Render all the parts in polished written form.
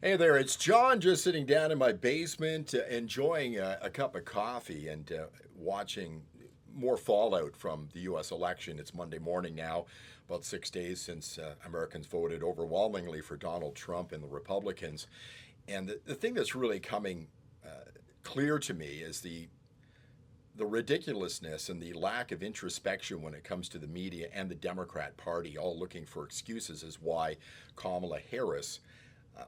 Hey there, it's John just sitting down in my basement enjoying a cup of coffee and watching more fallout from the U.S. election. It's Monday morning now, about 6 days since Americans voted overwhelmingly for Donald Trump and the Republicans. And the thing that's really coming clear to me is the ridiculousness and the lack of introspection when it comes to the media and the Democrat Party, all looking for excuses as why Kamala Harris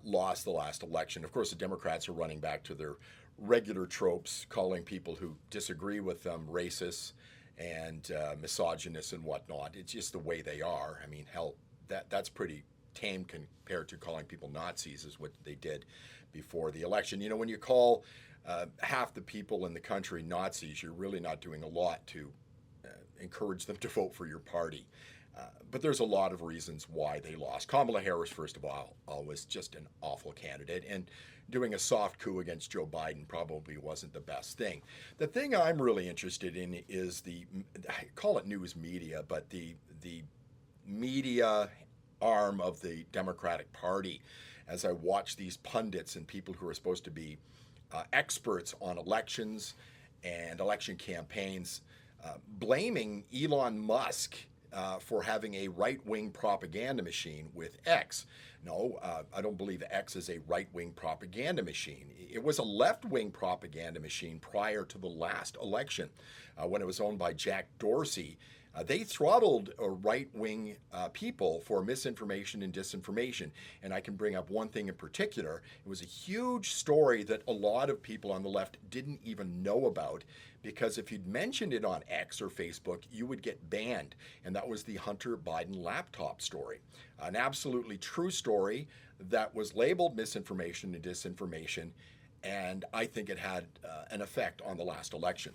lost the last election. Of course, the Democrats are running back to their regular tropes, calling people who disagree with them racist and misogynist and whatnot. It's just the way they are. I mean, hell, that's pretty tame compared to calling people Nazis, is what they did before the election. You know, when you call half the people in the country Nazis, you're really not doing a lot to encourage them to vote for your party. But there's a lot of reasons why they lost. Kamala Harris, first of all, was just an awful candidate, and doing a soft coup against Joe Biden probably wasn't the best thing. The thing I'm really interested in is I call it news media, but the media arm of the Democratic Party. As I watch these pundits and people who are supposed to be experts on elections and election campaigns, blaming Elon Musk for having a right wing propaganda machine with X. No, I don't believe X is a right wing propaganda machine. It was a left wing propaganda machine prior to the last election when it was owned by Jack Dorsey. They throttled right wing people for misinformation and disinformation. And I can bring up one thing in particular. It was a huge story that a lot of people on the left didn't even know about, because if you'd mentioned it on X or Facebook, you would get banned. And that was the Hunter Biden laptop story. An absolutely true story that was labeled misinformation and disinformation. And I think it had an effect on the last election.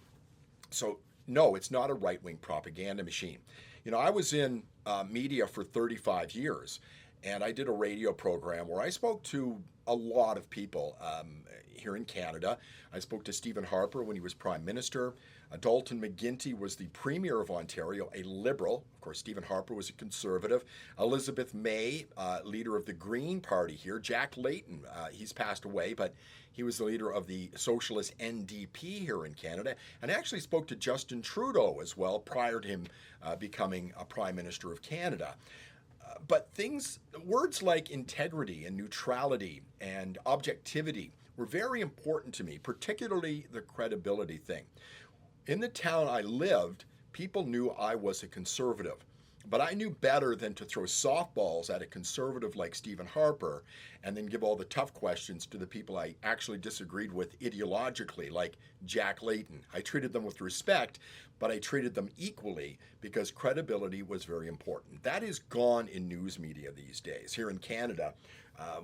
So, no, it's not a right wing propaganda machine. You know, I was in media for 35 years, and I did a radio program where I spoke to a lot of people here in Canada. I spoke to Stephen Harper when he was Prime Minister. Dalton McGuinty was the Premier of Ontario, a Liberal. Of course, Stephen Harper was a Conservative. Elizabeth May, leader of the Green Party here. Jack Layton, he's passed away, but he was the leader of the Socialist NDP here in Canada. And I actually spoke to Justin Trudeau as well prior to him becoming a Prime Minister of Canada. But words like integrity and neutrality and objectivity were very important to me, particularly the credibility thing. In the town I lived, people knew I was a conservative. But I knew better than to throw softballs at a conservative like Stephen Harper and then give all the tough questions to the people I actually disagreed with ideologically, like Jack Layton. I treated them with respect, but I treated them equally because credibility was very important. That is gone in news media these days. Here in Canada,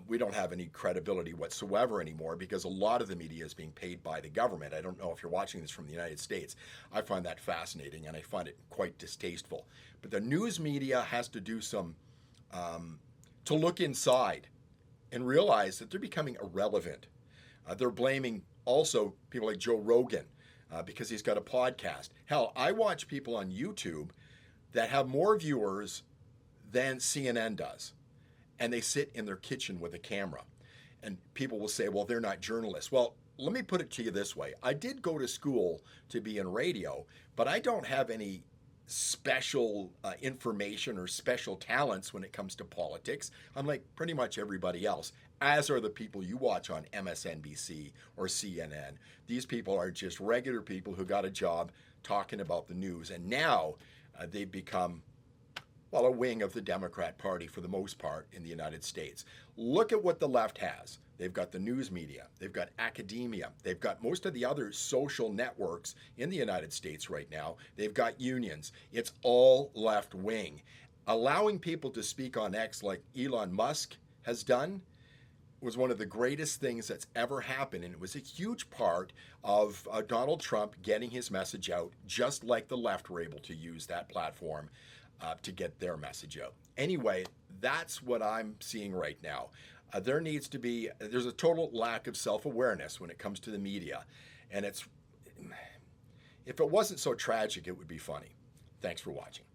we don't have any credibility whatsoever anymore because a lot of the media is being paid by the government. I don't know if you're watching this from the United States. I find that fascinating and I find it quite distasteful. But the news media has to do to look inside and realize that they're becoming irrelevant. They're blaming also people like Joe Rogan because he's got a podcast. Hell, I watch people on YouTube that have more viewers than CNN does, and they sit in their kitchen with a camera. And people will say, well, they're not journalists. Well, let me put it to you this way. I did go to school to be in radio, but I don't have any special information or special talents when it comes to politics, unlike pretty much everybody else, as are the people you watch on MSNBC or CNN. These people are just regular people who got a job talking about the news, and now they've become, well, a wing of the Democrat Party for the most part in the United States. Look at what the left has. They've got the news media, they've got academia, they've got most of the other social networks in the United States right now, they've got unions. It's all left wing. Allowing people to speak on X like Elon Musk has done was one of the greatest things that's ever happened, and it was a huge part of Donald Trump getting his message out, just like the left were able to use that platform to get their message out. Anyway, that's what I'm seeing right now. There's a total lack of self-awareness when it comes to the media. And if it wasn't so tragic, it would be funny. Thanks for watching.